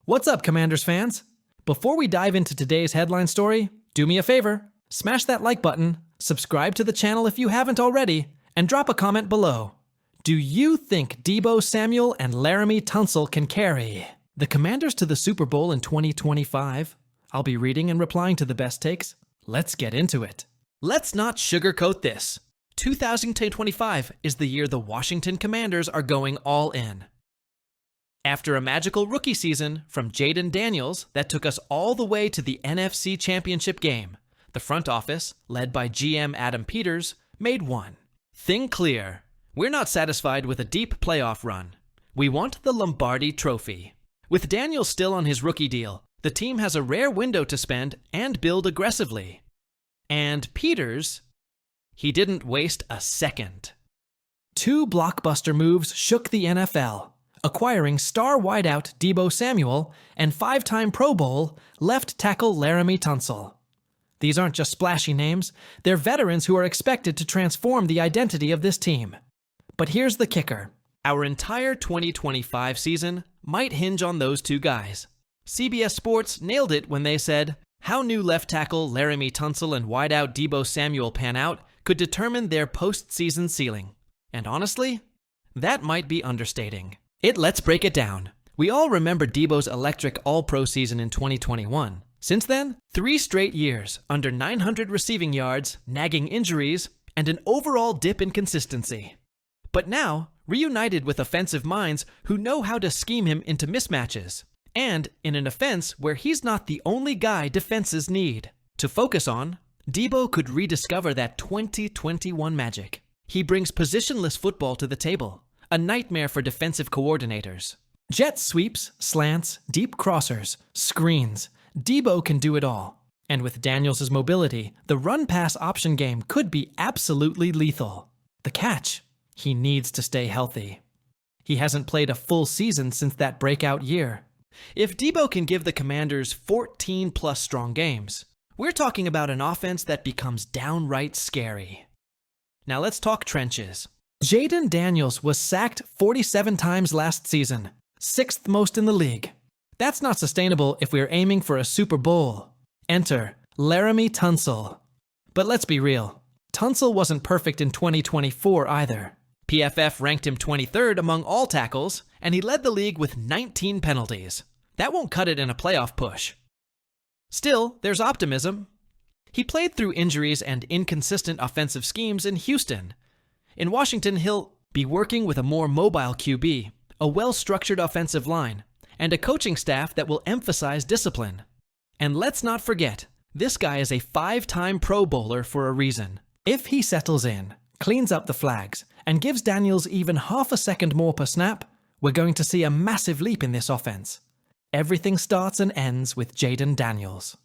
What's up, Commanders fans? Before we dive into today's headline story, do me a favor, smash that like button, subscribe to the channel if you haven't already, and drop a comment below. Do you think Debo Samuel and Laremy Tunsil can carry the Commanders to the Super Bowl in 2025? I'll be reading and replying to the best takes. Let's get into it. Let's not sugarcoat this. 2025 is the year the Washington Commanders are going all in. After a magical rookie season from Jayden Daniels that took us all the way to the NFC Championship game, the front office, led by GM Adam Peters, made one thing clear. We're not satisfied with a deep playoff run. We want the Lombardi Trophy. With Daniels still on his rookie deal, the team has a rare window to spend and build aggressively. And Peters, he didn't waste a second. Two blockbuster moves shook the NFL, acquiring star wideout Debo Samuel and five-time Pro Bowl left tackle Laremy Tunsil. These aren't just splashy names, they're veterans who are expected to transform the identity of this team. But here's the kicker. Our entire 2025 season might hinge on those two guys. CBS Sports nailed it when they said, how new left tackle Laremy Tunsil and wideout Debo Samuel pan out could determine their postseason ceiling. And honestly, that might be understating. Let's break it down. We all remember Debo's electric All-Pro season in 2021. Since then, 3 straight years under 900 receiving yards, nagging injuries, and an overall dip in consistency. But now, reunited with offensive minds who know how to scheme him into mismatches, and in an offense where he's not the only guy defenses need to focus on, Debo could rediscover that 2021 magic. He brings positionless football to the table, a nightmare for defensive coordinators. Jet sweeps, slants, deep crossers, screens. Debo can do it all. And with Daniels' mobility, the run-pass option game could be absolutely lethal. The catch: he needs to stay healthy. He hasn't played a full season since that breakout year. If Debo can give the Commanders 14-plus strong games, we're talking about an offense that becomes downright scary. Now let's talk trenches. Jayden Daniels was sacked 47 times last season, 6th most in the league. That's not sustainable if we're aiming for a Super Bowl. Enter Laremy Tunsil. But let's be real, Tunsil wasn't perfect in 2024 either. PFF ranked him 23rd among all tackles, and he led the league with 19 penalties. That won't cut it in a playoff push. Still, there's optimism. He played through injuries and inconsistent offensive schemes in Houston. In Washington, he'll be working with a more mobile QB, a well-structured offensive line, and a coaching staff that will emphasize discipline. And let's not forget, this guy is a 5-time Pro Bowler for a reason. If he settles in, cleans up the flags, and gives Daniels even half a second more per snap, we're going to see a massive leap in this offense. Everything starts and ends with Jayden Daniels.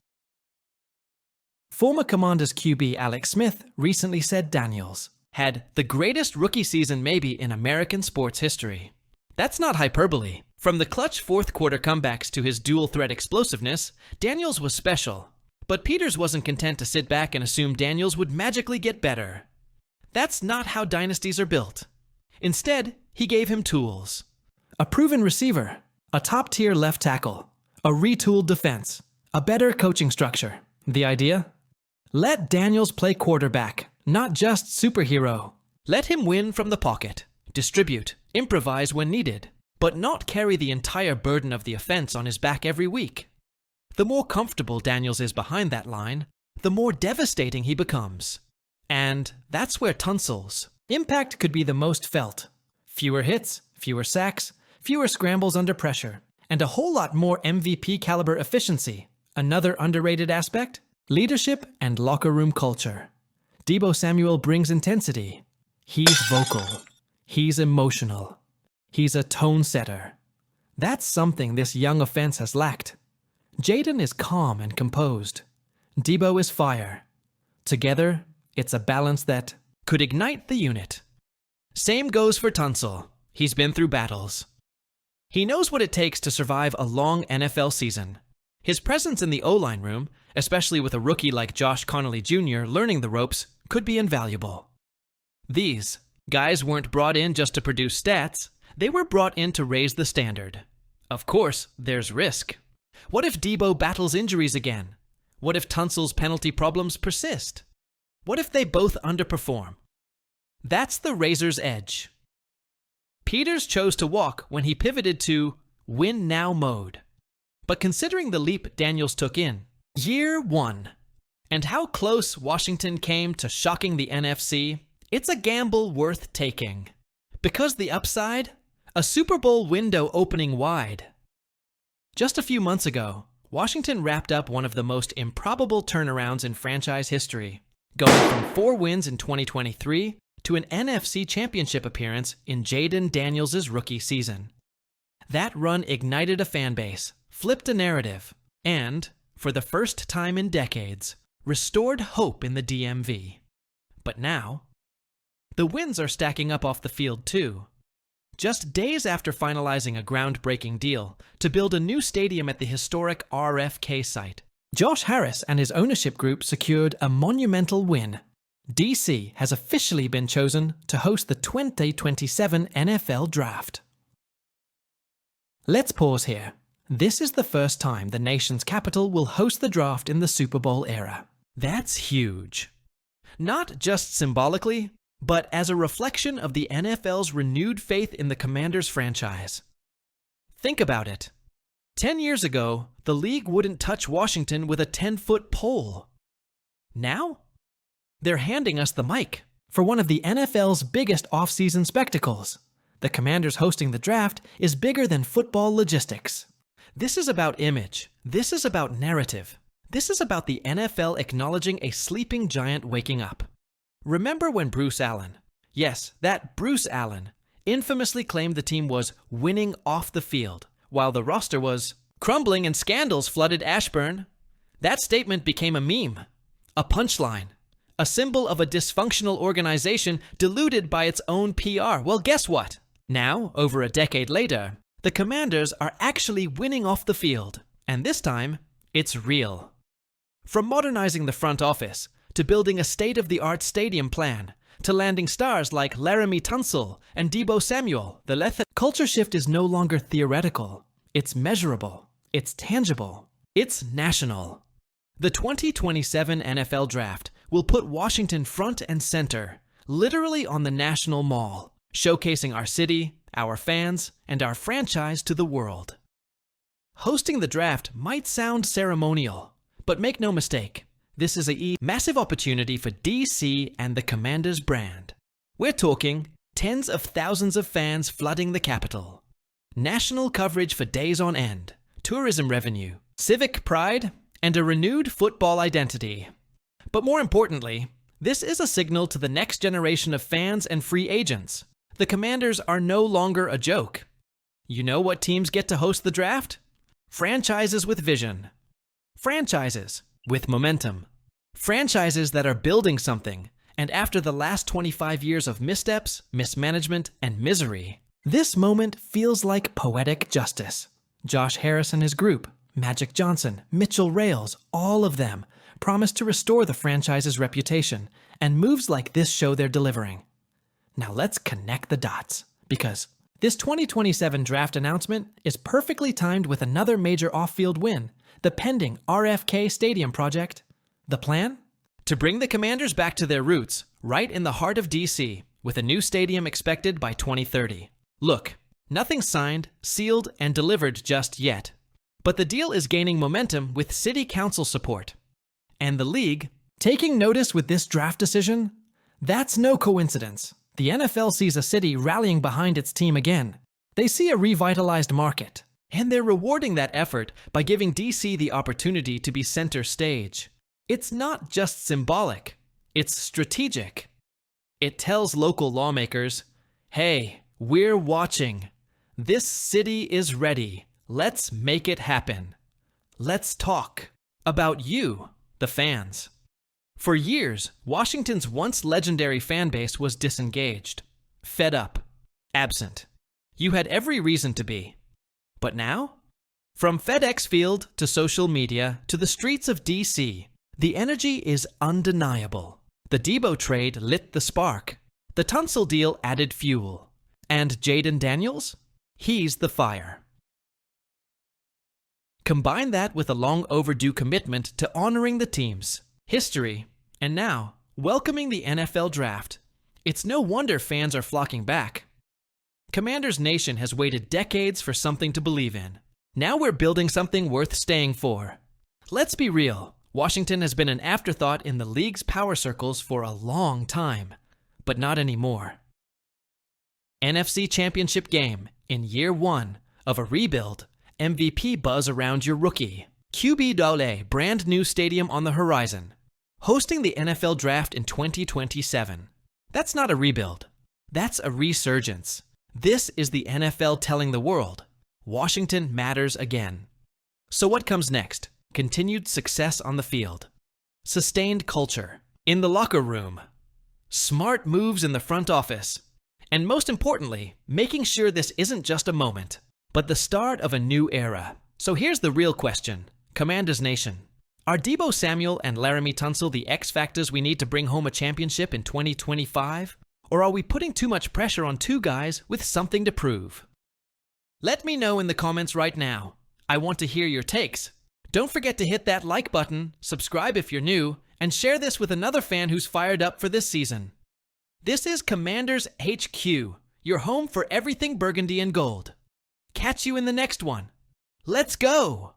Former Commanders QB Alex Smith recently said Daniels had the greatest rookie season maybe in American sports history. That's not hyperbole. From the clutch fourth-quarter comebacks to his dual-threat explosiveness, Daniels was special. But Peters wasn't content to sit back and assume Daniels would magically get better. That's not how dynasties are built. Instead, he gave him tools. A proven receiver, a top-tier left tackle, a retooled defense, a better coaching structure. The idea? Let Daniels play quarterback, not just superhero. Let him win from the pocket, distribute, improvise when needed, but not carry the entire burden of the offense on his back every week. The more comfortable Daniels is behind that line, the more devastating he becomes. And that's where Tunsil's impact could be the most felt. Fewer hits, fewer sacks, fewer scrambles under pressure, and a whole lot more MVP-caliber efficiency. Another underrated aspect? Leadership and locker room culture. Debo Samuel brings intensity. He's vocal. He's emotional. He's a tone setter. That's something this young offense has lacked. Jayden is calm and composed. Debo is fire. Together, it's a balance that could ignite the unit. Same goes for Tunsil. He's been through battles. He knows what it takes to survive a long NFL season. His presence in the O-line room, especially with a rookie like Josh Connolly Jr. learning the ropes, could be invaluable. These guys weren't brought in just to produce stats. They were brought in to raise the standard. Of course, there's risk. What if Debo battles injuries again? What if Tunsil's penalty problems persist? What if they both underperform? That's the razor's edge. Peters chose to walk when he pivoted to win now mode. But considering the leap Daniels took in, year one, and how close Washington came to shocking the NFC, it's a gamble worth taking. Because the upside? A Super Bowl window opening wide. Just a few months ago, Washington wrapped up one of the most improbable turnarounds in franchise history, going from 4 wins in 2023 to an NFC Championship appearance in Jayden Daniels' rookie season. That run ignited a fan base, flipped a narrative, and, for the first time in decades, restored hope in the DMV. But now, the wins are stacking up off the field too. Just days after finalizing a groundbreaking deal to build a new stadium at the historic RFK site, Josh Harris and his ownership group secured a monumental win. DC has officially been chosen to host the 2027 NFL Draft. Let's pause here. This is the first time the nation's capital will host the draft in the Super Bowl era. That's huge. Not just symbolically, but as a reflection of the NFL's renewed faith in the Commanders franchise. Think about it. 10 years ago, the league wouldn't touch Washington with a 10-foot pole. Now, they're handing us the mic for one of the NFL's biggest off-season spectacles. The Commanders hosting the draft is bigger than football logistics. This is about image. This is about narrative. This is about the NFL acknowledging a sleeping giant waking up. Remember when Bruce Allen, yes, that Bruce Allen, infamously claimed the team was winning off the field, while the roster was crumbling and scandals flooded Ashburn? That statement became a meme, a punchline, a symbol of a dysfunctional organization deluded by its own PR. Well, guess what? Now, over a decade later, the Commanders are actually winning off the field, and this time, it's real. From modernizing the front office, to building a state-of-the-art stadium plan, to landing stars like Laramie Tunsil and Debo Samuel, the culture shift is no longer theoretical. It's measurable. It's tangible. It's national. The 2027 NFL Draft will put Washington front and center, literally on the National Mall, showcasing our city, our fans, and our franchise to the world. Hosting the draft might sound ceremonial, but make no mistake, this is a massive opportunity for DC and the Commanders brand. We're talking tens of thousands of fans flooding the capital, national coverage for days on end, tourism revenue, civic pride, and a renewed football identity. But more importantly, this is a signal to the next generation of fans and free agents. The Commanders are no longer a joke. You know what teams get to host the draft? Franchises with vision. Franchises with momentum. Franchises that are building something, and after the last 25 years of missteps, mismanagement, and misery, this moment feels like poetic justice. Josh Harris and his group, Magic Johnson, Mitchell Rales, all of them promise to restore the franchise's reputation, and moves like this show they're delivering. Now let's connect the dots, because this 2027 draft announcement is perfectly timed with another major off-field win, the pending RFK Stadium project. The plan? To bring the Commanders back to their roots, right in the heart of DC, with a new stadium expected by 2030. Look, nothing's signed, sealed, and delivered just yet. But the deal is gaining momentum with city council support. And the league, taking notice with this draft decision? That's no coincidence. The NFL sees a city rallying behind its team again. They see a revitalized market. And they're rewarding that effort by giving DC the opportunity to be center stage. It's not just symbolic, it's strategic. It tells local lawmakers, hey, we're watching. This city is ready. Let's make it happen. Let's talk about you, the fans. For years, Washington's once legendary fan base was disengaged, fed up, absent. You had every reason to be. But now? From FedEx Field to social media to the streets of DC, the energy is undeniable. The Debo trade lit the spark. The Tunsil deal added fuel. And Jayden Daniels? He's the fire. Combine that with a long overdue commitment to honoring the team's history, and now welcoming the NFL Draft. It's no wonder fans are flocking back. Commanders Nation has waited decades for something to believe in. Now we're building something worth staying for. Let's be real, Washington has been an afterthought in the league's power circles for a long time, but not anymore. NFC Championship game in year one of a rebuild, MVP buzz around your rookie. QB Dole brand new stadium on the horizon. Hosting the NFL Draft in 2027. That's not a rebuild. That's a resurgence. This is the NFL telling the world, Washington matters again. So what comes next? Continued success on the field. Sustained culture. In the locker room. Smart moves in the front office. And most importantly, making sure this isn't just a moment, but the start of a new era. So here's the real question. Commanders Nation. Are Debo Samuel and Laramie Tunsil the X factors we need to bring home a championship in 2025? Or are we putting too much pressure on two guys with something to prove? Let me know in the comments right now. I want to hear your takes. Don't forget to hit that like button, subscribe if you're new, and share this with another fan who's fired up for this season. This is Commanders HQ, your home for everything burgundy and gold. Catch you in the next one. Let's go!